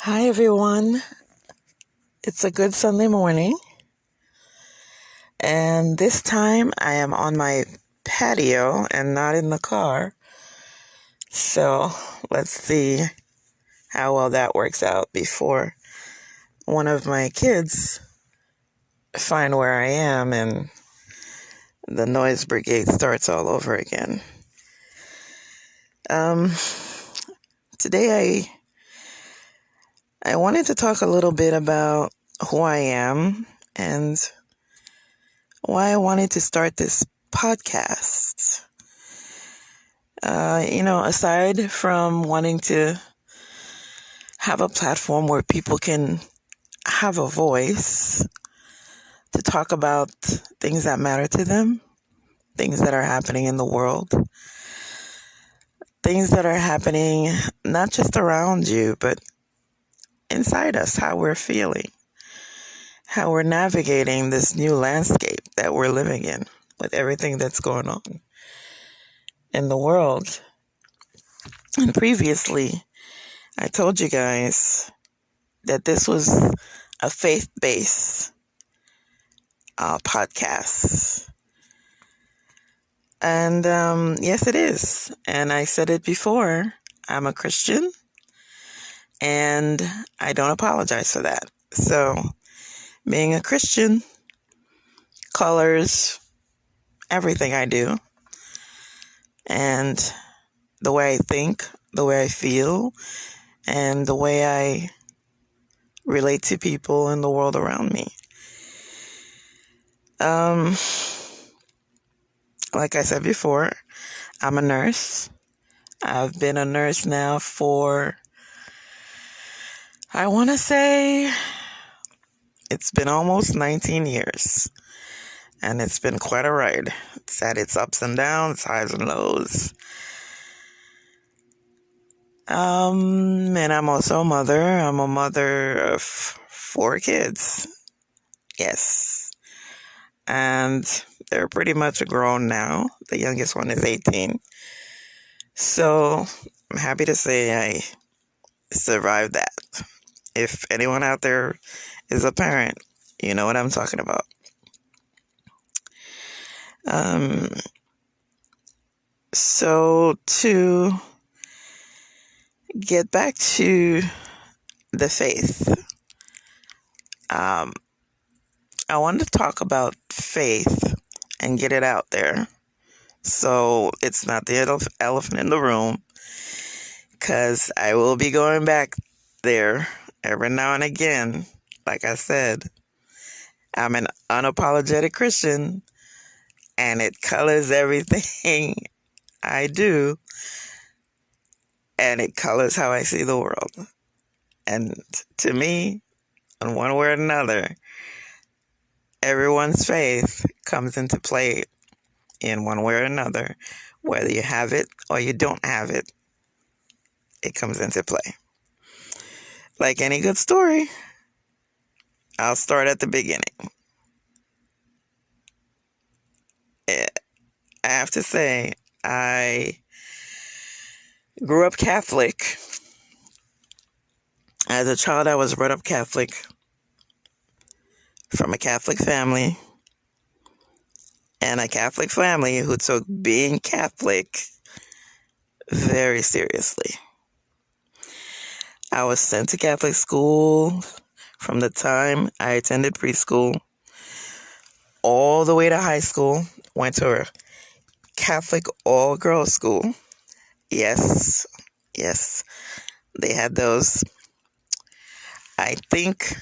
Hi, everyone. It's a good Sunday morning, and this time I am on my patio and not in the car. So let's see how well that works out before one of my kids find where I am and the noise brigade starts all over again. Today I wanted to talk a little bit about who I am and why I wanted to start this podcast. Aside from wanting to have a platform where people can have a voice to talk about things that matter to them, things that are happening in the world, things that are happening not just around you, but inside us, how we're feeling, how we're navigating this new landscape that we're living in with everything that's going on in the world. And previously, I told you guys that this was a faith-based podcast. And yes, it is. And I said it before, I'm a Christian, and I don't apologize for that. So being a Christian colors everything I do, and the way I think, the way I feel, and the way I relate to people in the world around me. Like I said before, I'm a nurse. I've been a nurse now for, I want to say, it's been almost 19 years. And it's been quite a ride. It's had its ups and downs, highs and lows. And I'm also a mother. I'm a mother of 4 kids. Yes. And they're pretty much grown now. The youngest one is 18. So I'm happy to say I survived that. If anyone out there is a parent, you know what I'm talking about. So to get back to the faith, I wanted to talk about faith and get it out there. So it's not the elephant in the room, because I will be going back there every now and again. Like I said, I'm an unapologetic Christian, and it colors everything I do, and it colors how I see the world. And to me, in one way or another, everyone's faith comes into play in one way or another. Whether you have it or you don't have it, it comes into play. Like any good story, I'll start at the beginning. I have to say, I grew up Catholic. As a child, I was brought up Catholic from a Catholic family, and a Catholic family who took being Catholic very seriously. I was sent to Catholic school from the time I attended preschool all the way to high school. Went to a Catholic all-girls school. Yes, they had those. I think,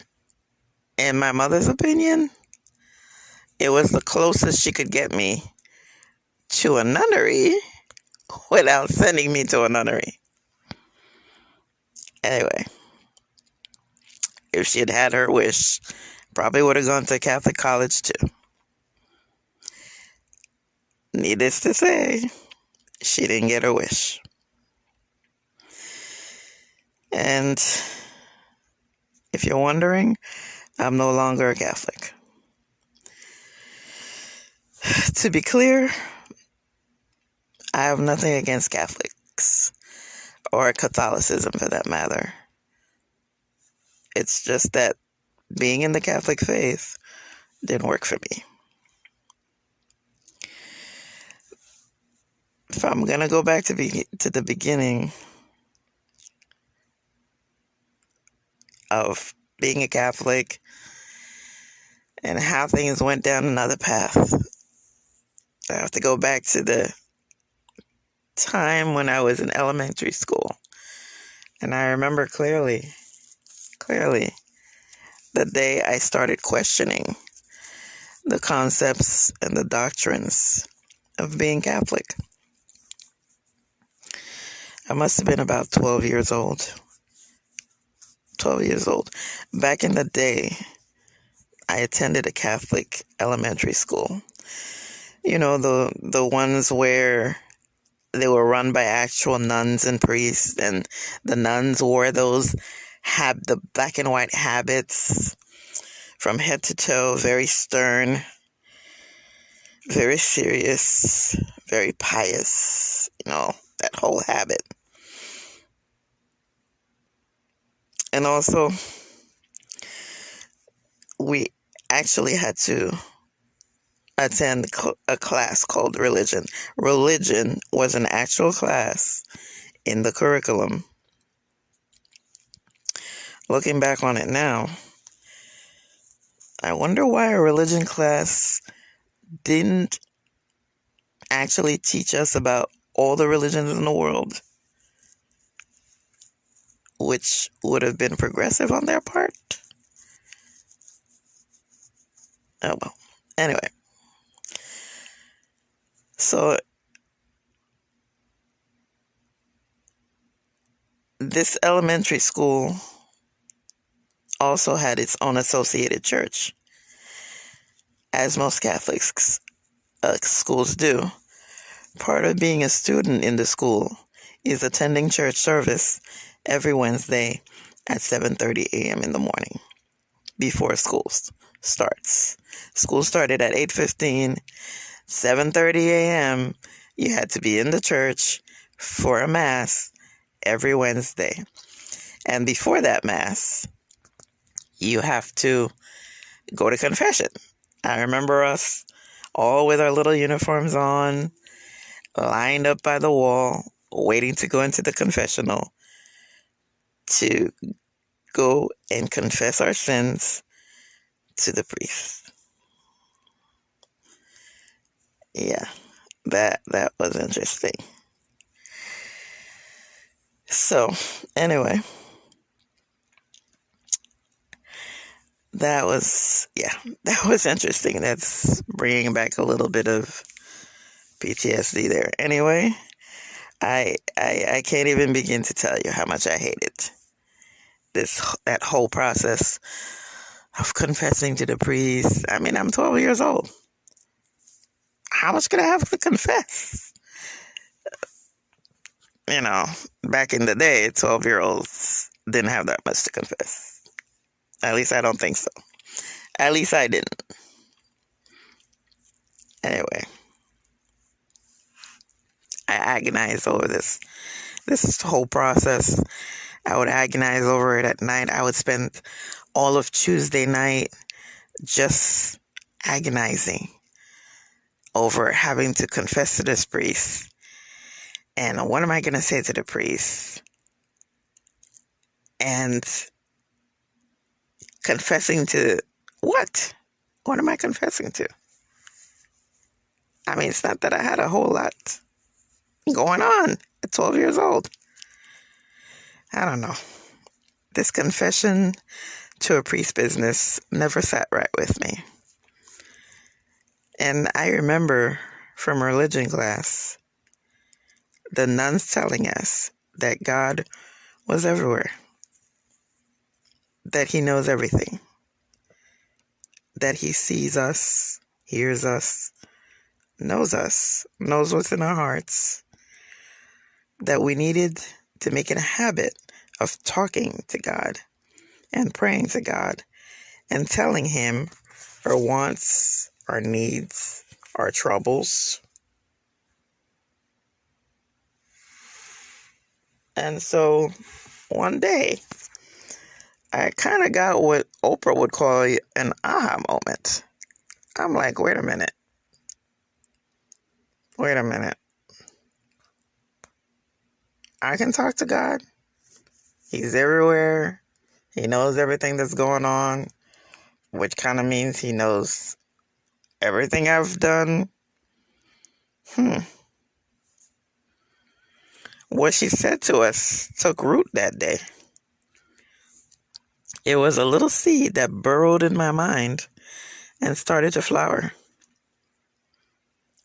in my mother's opinion, it was the closest she could get me to a nunnery without sending me to a nunnery. Anyway, if she had had her wish, probably would have gone to Catholic college too. Needless to say, she didn't get her wish. And if you're wondering, I'm no longer a Catholic. To be clear, I have nothing against Catholics, or Catholicism for that matter. It's just that being in the Catholic faith didn't work for me. If I'm going to go back to the beginning of being a Catholic and how things went down another path, I have to go back to the time when I was in elementary school. And I remember clearly, the day I started questioning the concepts and the doctrines of being Catholic. I must have been about 12 years old. 12 years old. Back in the day, I attended a Catholic elementary school. You know, the ones where they were run by actual nuns and priests, and the nuns wore the black and white habits from head to toe, very stern, very serious, very pious, that whole habit. And also, we actually had to attend a class called religion. Religion was an actual class in the curriculum. Looking back on it now, I wonder why a religion class didn't actually teach us about all the religions in the world, which would have been progressive on their part. Oh well. Anyway, so this elementary school also had its own associated church, as most Catholic schools do. Part of being a student in the school is attending church service every Wednesday at 7:30 a.m. in the morning before school starts. School started at 8:15, 7:30 a.m. You had to be in the church for a mass every Wednesday. And before that mass, you have to go to confession. I remember us all with our little uniforms on, lined up by the wall, waiting to go into the confessional to go and confess our sins to the priest. Yeah, that was interesting. So, anyway, that was interesting. That's bringing back a little bit of PTSD there. Anyway, I can't even begin to tell you how much I hated that whole process of confessing to the priest. I mean, I'm 12 years old. How much could I have to confess? Back in the day, 12-year-olds didn't have that much to confess. At least I don't think so. At least I didn't. Anyway, I agonized over this whole process. I would agonize over it at night. I would spend all of Tuesday night just agonizing over having to confess to this priest. And what am I going to say to the priest? And confessing to what? What am I confessing to? I mean, it's not that I had a whole lot going on at 12 years old. I don't know. This confession to a priest business never sat right with me. And I remember from religion class, the nuns telling us that God was everywhere, that he knows everything, that he sees us, hears us, knows what's in our hearts, that we needed to make it a habit of talking to God and praying to God and telling him our wants, our needs, our troubles. And so one day I kind of got what Oprah would call an aha moment. I'm like, wait a minute. Wait a minute. I can talk to God. He's everywhere. He knows everything that's going on, which kind of means he knows everything I've done. What she said to us took root that day. It was a little seed that burrowed in my mind and started to flower.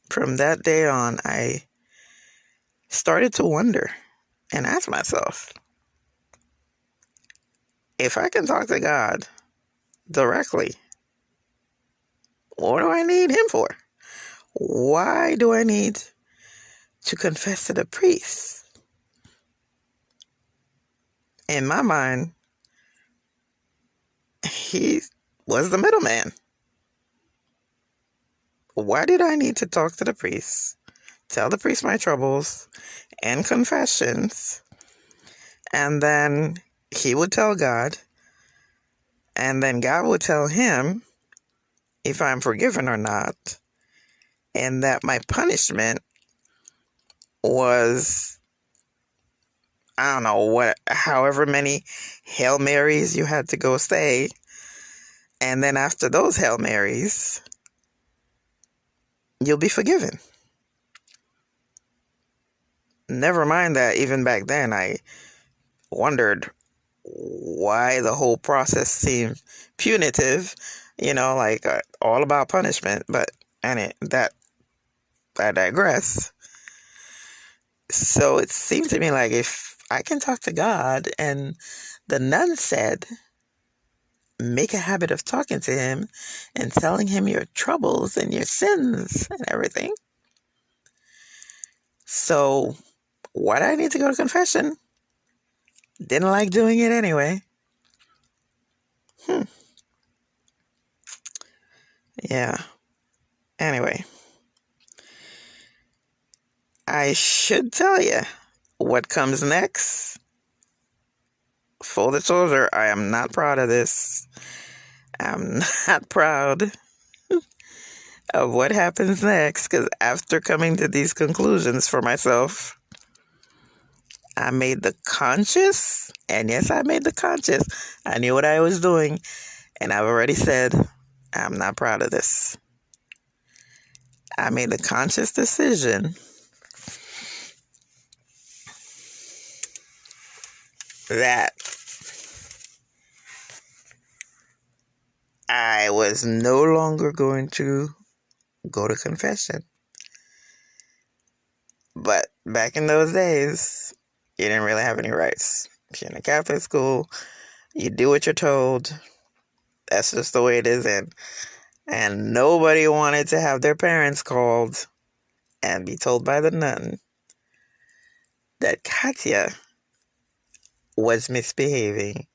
From that day on, I started to wonder and ask myself, if I can talk to God directly, what do I need him for? Why do I need to confess to the priest? In my mind, he was the middleman. Why did I need to talk to the priest, tell the priest my troubles and confessions, and then he would tell God, and then God would tell him if I'm forgiven or not, and that my punishment was, I don't know what, however many Hail Marys you had to go say, and then after those Hail Marys, you'll be forgiven. Never mind that even back then I wondered why the whole process seemed punitive, like all about punishment, but that I digress. So it seemed to me like if I can talk to God, and the nun said, make a habit of talking to him and telling him your troubles and your sins and everything. So why do I need to go to confession? Didn't like doing it anyway. Yeah. Anyway, I should tell you what comes next. Full disclosure, I am not proud of this. I'm not proud of what happens next, because after coming to these conclusions for myself, I made the conscious, and yes, I made the conscious. I knew what I was doing, and I've already said I'm not proud of this. I made the conscious decision that I was no longer going to go to confession. But back in those days, you didn't really have any rights. If you're in a Catholic school, you do what you're told. That's just the way it is. And nobody wanted to have their parents called and be told by the nun that Katia was misbehaving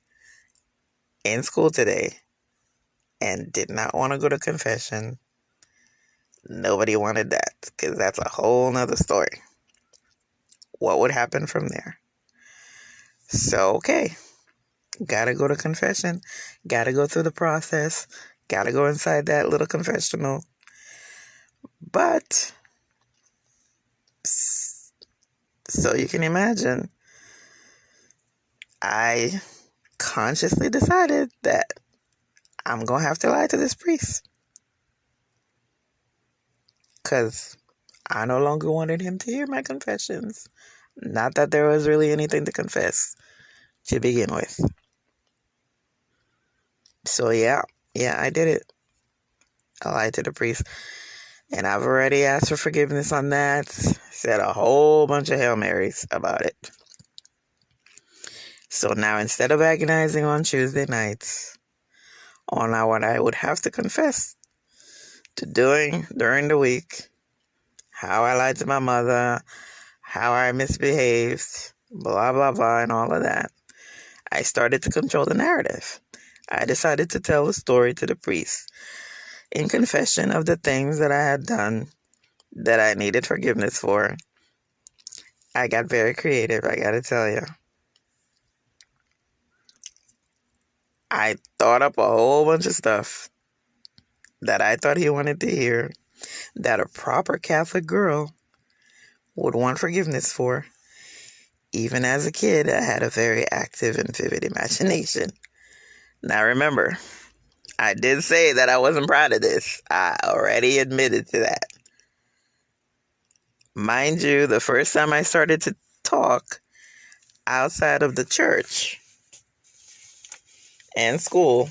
in school today and did not want to go to confession. Nobody wanted that, because that's a whole nother story. What would happen from there? So, okay, gotta go to confession, gotta go through the process, gotta go inside that little confessional. But, so you can imagine, I consciously decided that I'm gonna have to lie to this priest, because I no longer wanted him to hear my confessions. Not that there was really anything to confess to begin with. So yeah, I did it. I lied to the priest. And I've already asked for forgiveness on that. Said a whole bunch of Hail Marys about it. So now, instead of agonizing on Tuesday nights on what I would have to confess to doing during the week, how I lied to my mother, how I misbehaved, blah, blah, blah, and all of that, I started to control the narrative. I decided to tell the story to the priest in confession of the things that I had done that I needed forgiveness for. I got very creative, I gotta tell you. I thought up a whole bunch of stuff that I thought he wanted to hear, that a proper Catholic girl would want forgiveness for. Even as a kid, I had a very active and vivid imagination. Now remember, I did say that I wasn't proud of this. I already admitted to that. Mind you, the first time I started to talk outside of the church and school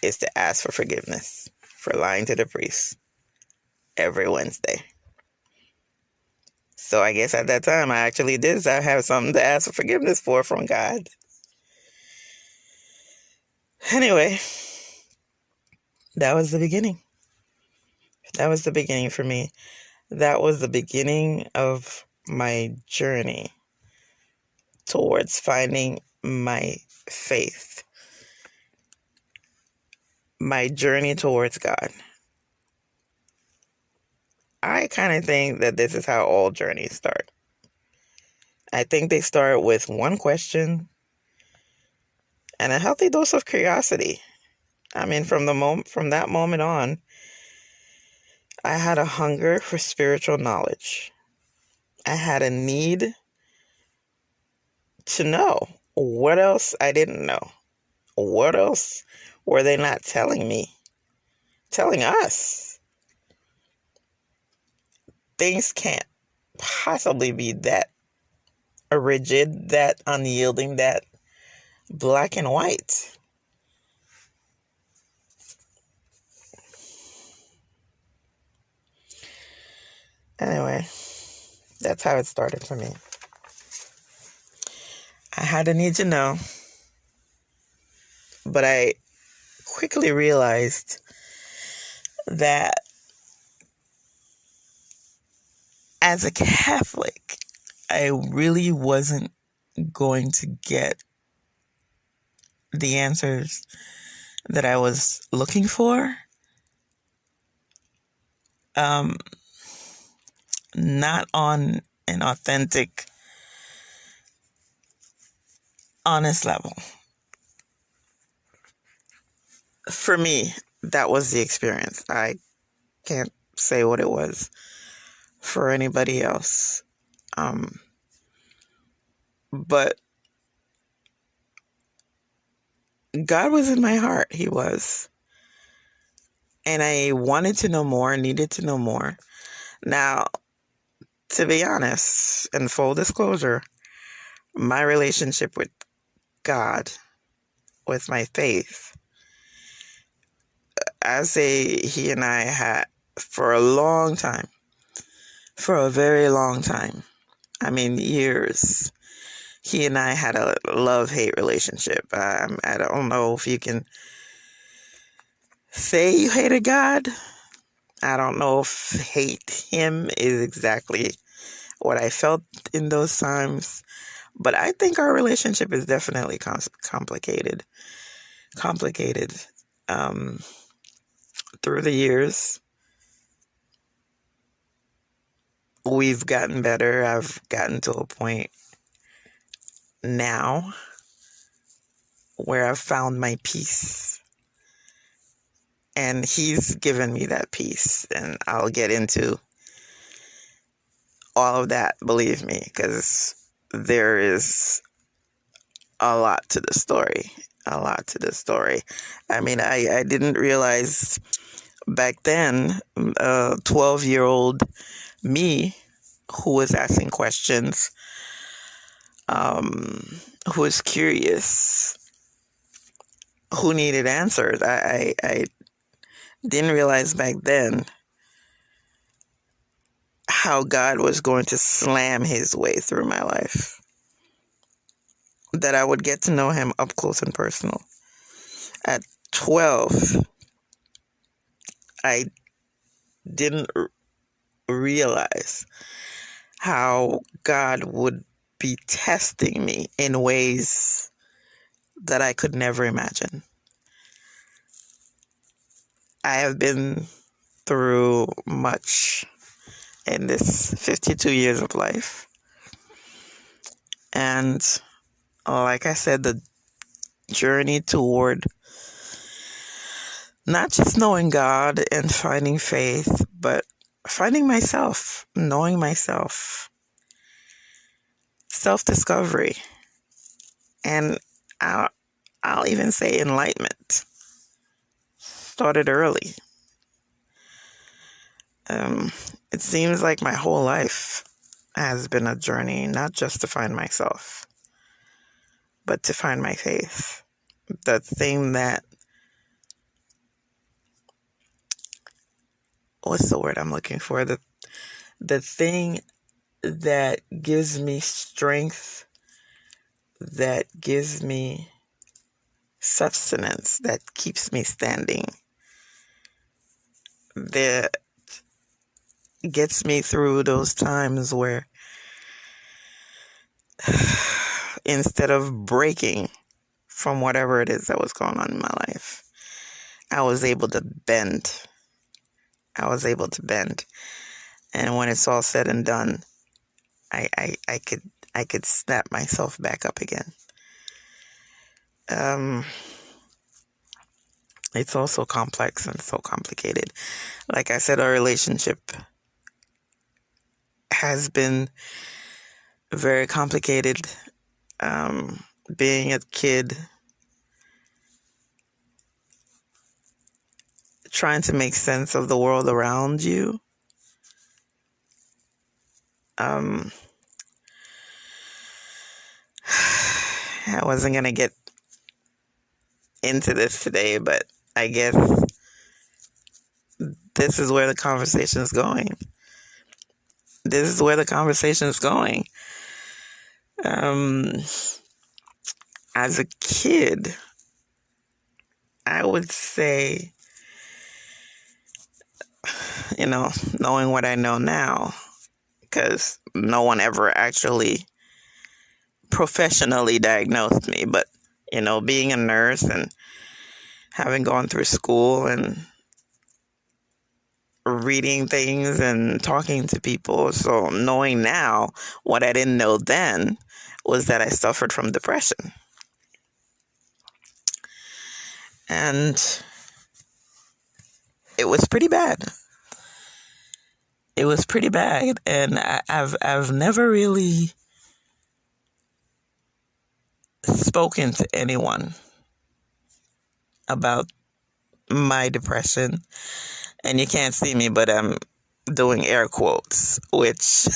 is to ask for forgiveness for lying to the priest every Wednesday. So I guess at that time I actually did have something to ask for forgiveness for from God. Anyway, that was the beginning. That was the beginning for me. That was the beginning of my journey towards finding my faith. My journey towards God. I kind of think that this is how all journeys start. I think they start with one question and a healthy dose of curiosity. I mean, from that moment on, I had a hunger for spiritual knowledge. I had a need to know what else I didn't know. What else were they not telling me? Telling us. Things can't possibly be that rigid, that unyielding, that black and white. Anyway, that's how it started for me. I had a need to know, but I quickly realized that as a Catholic, I really wasn't going to get the answers that I was looking for. Not on an authentic, honest level. For me, that was the experience. I can't say what it was for anybody else. But God was in my heart. He was. And I wanted to know more, needed to know more. Now, to be honest, and full disclosure, my relationship with God, with my faith, he and I had for a long time, for a very long time, I mean years, he and I had a love-hate relationship. I don't know if you can say you hated God. I don't know if hate him is exactly what I felt in those times. But I think our relationship is definitely complicated. Through the years, we've gotten better. I've gotten to a point now where I've found my peace. And he's given me that peace. And I'll get into all of that, believe me, because there is a lot to the story. A lot to the story. I mean, I didn't realize back then, 12-year-old me who was asking questions, who was curious, who needed answers. I didn't realize back then how God was going to slam his way through my life. That I would get to know him up close and personal. At 12, I didn't realize how God would be testing me in ways that I could never imagine. I have been through much in this 52 years of life. And like I said, the journey toward not just knowing God and finding faith, but finding myself, knowing myself, self-discovery, and I'll, I'll even say enlightenment started early. It seems like my whole life has been a journey, not just to find myself, but to find my faith. The thing that, what's the word I'm looking for? The thing that gives me strength, that gives me sustenance, that keeps me standing, that gets me through those times where instead of breaking from whatever it is that was going on in my life, I was able to bend. I was able to bend. And when it's all said and done, I could snap myself back up again. It's also complex and so complicated. Like I said, our relationship has been very complicated. Being a kid, trying to make sense of the world around you. I wasn't going to get into this today, but I guess this is where the conversation is going. This is where the conversation is going. As a kid, I would say, knowing what I know now, because no one ever actually professionally diagnosed me, but, being a nurse and having gone through school and reading things and talking to people. So knowing now what I didn't know then was that I suffered from depression. And it was pretty bad. It was pretty bad. And I've never really spoken to anyone about my depression. And you can't see me, but I'm doing air quotes, which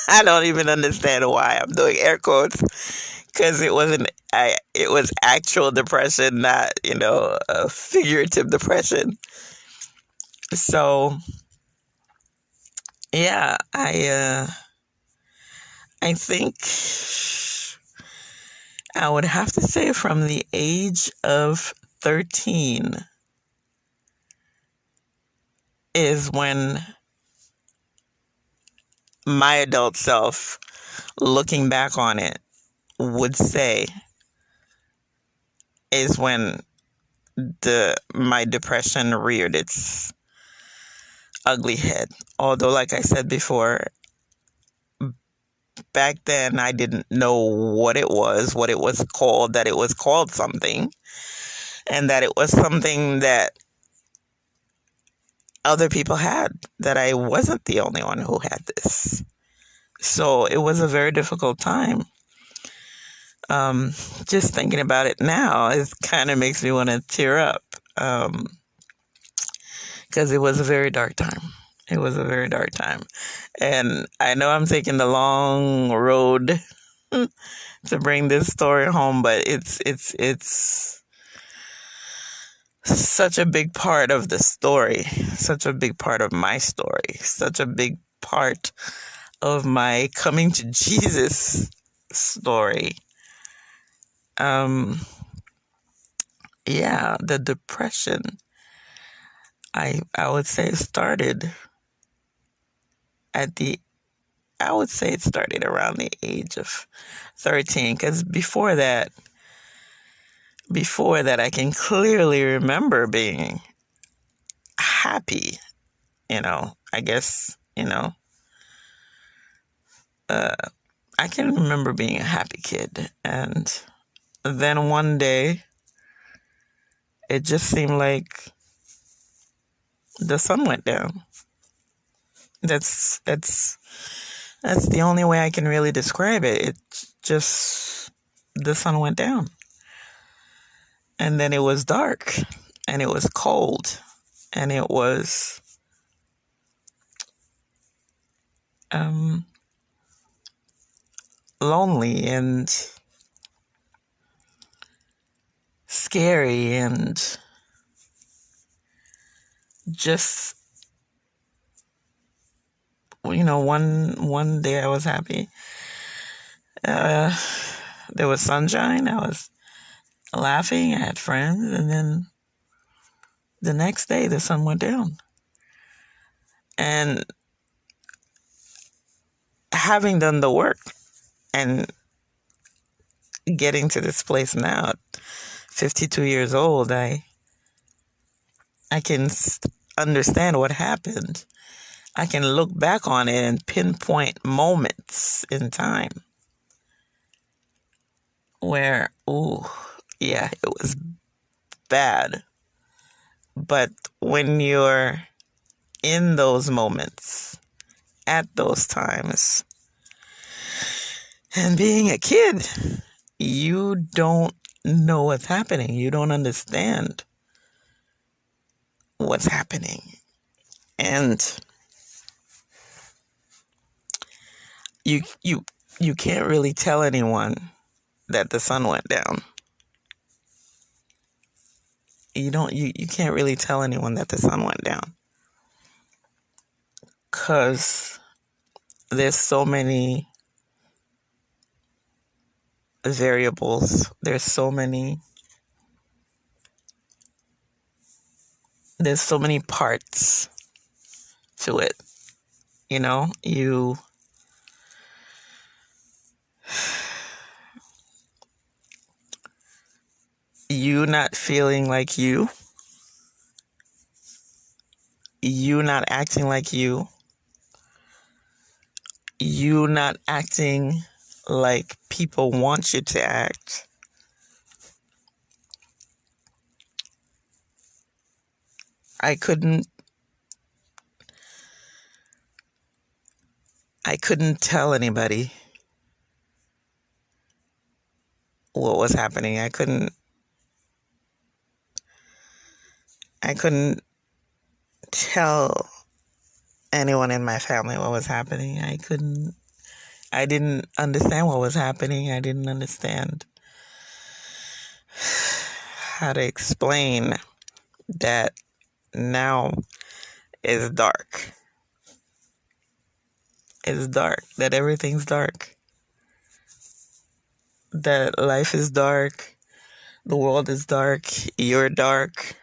I don't even understand why I'm doing air quotes, because it was actual depression, not, a figurative depression. So, yeah, I think I would have to say from the age of 13 is when my adult self, looking back on it, would say is when my depression reared its ugly head. Although, like I said before, back then I didn't know what it was called, that it was called something, and that it was something that other people had, that I wasn't the only one who had this. So it was a very difficult time. Just thinking about it now, it kind of makes me want to tear up, because it was a very dark time. It was a very dark time. And I know I'm taking the long road to bring this story home, but it's such a big part of the story, such a big part of my story, such a big part of my coming to Jesus story. Yeah, the depression, I would say started it started around the age of 13, because before that, I can clearly remember being happy, I guess, I can remember being a happy kid. And then one day, it just seemed like the sun went down. That's the only way I can really describe it. It just, the sun went down. And then it was dark, and it was cold, and it was lonely and scary, and just, one day I was happy. There was sunshine. I was laughing. I had friends, and then the next day the sun went down. And having done the work and getting to this place now, at 52 years old, I can understand what happened. I can look back on it and pinpoint moments in time where, yeah, it was bad. But when you're in those moments, at those times, and being a kid, you don't know what's happening. You don't understand what's happening. And you can't really tell anyone that the sun went down. You can't really tell anyone that the sun went down, because there's so many variables. There's so many parts to it. You not feeling like you not acting like you not acting like people want you to act. I couldn't tell anybody what was happening. I couldn't tell anyone in my family what was happening. I didn't understand what was happening. I didn't understand how to explain that now is dark. It's dark, that everything's dark, that life is dark, the world is dark, you're dark,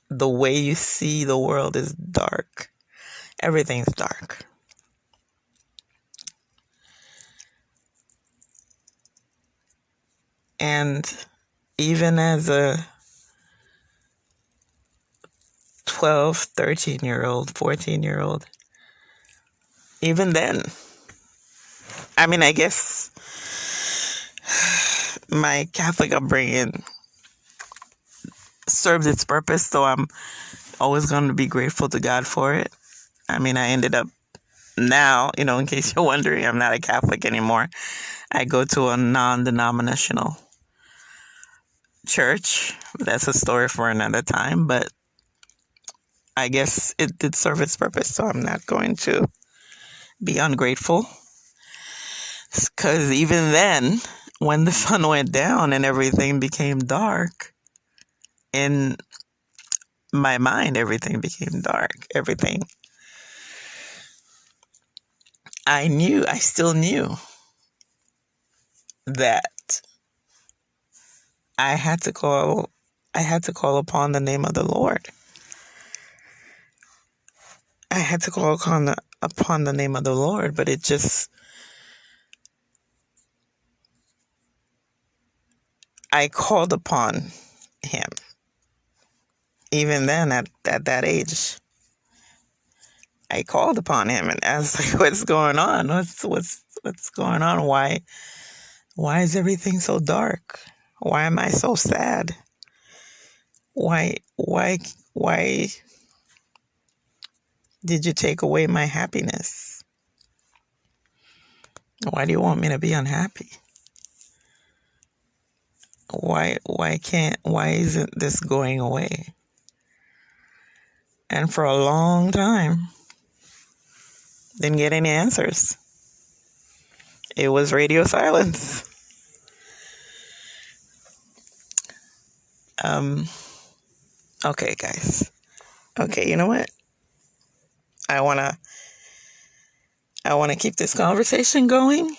the way you see the world is dark, everything's dark. And even as a 12, 13-year-old, 14-year-old, even then, I guess my Catholic upbringing served its purpose, so I'm always going to be grateful to God for it. I ended up now, in case you're wondering, I'm not a Catholic anymore. I go to a non-denominational church. That's a story for another time, but I guess it did serve its purpose, so I'm not going to be ungrateful. Because even then, when the sun went down and everything became dark, in my mind, everything became dark. Everything. I still knew that I had to call upon the name of the Lord. I had to call upon the name of the Lord, but it just, I called upon him. Even then, at that age, I called upon him, and I was like, "What's going on? What's going on? Why is everything so dark? Why am I so sad? Why did you take away my happiness? Why do you want me to be unhappy? Why isn't this going away? And for a long time, didn't get any answers. It was radio silence. Okay, guys. Okay, you know what? I wanna keep this conversation going,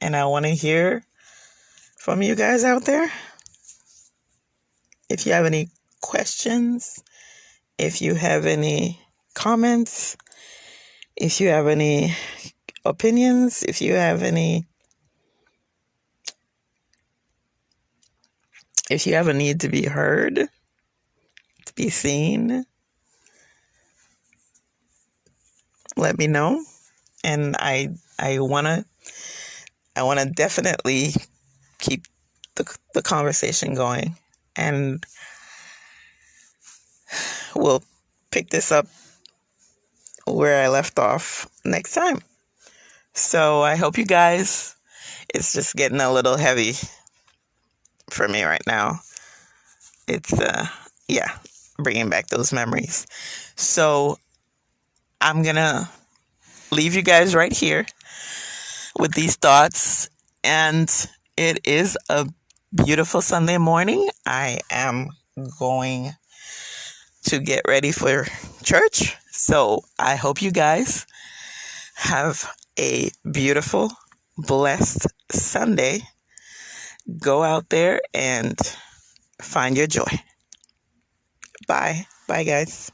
and I wanna hear from you guys out there. If you have any questions, if you have any comments, if you have any opinions, if you have a need to be heard, to be seen, let me know. And I wanna definitely keep the conversation going, and we'll pick this up where I left off next time. So I hope you guys, it's just getting a little heavy for me right now. It's bringing back those memories. So I'm gonna leave you guys right here with these thoughts, and it is a beautiful Sunday morning. I am going to get ready for church. So I hope you guys have a beautiful, blessed Sunday. Go out there and find your joy. Bye. Bye, guys.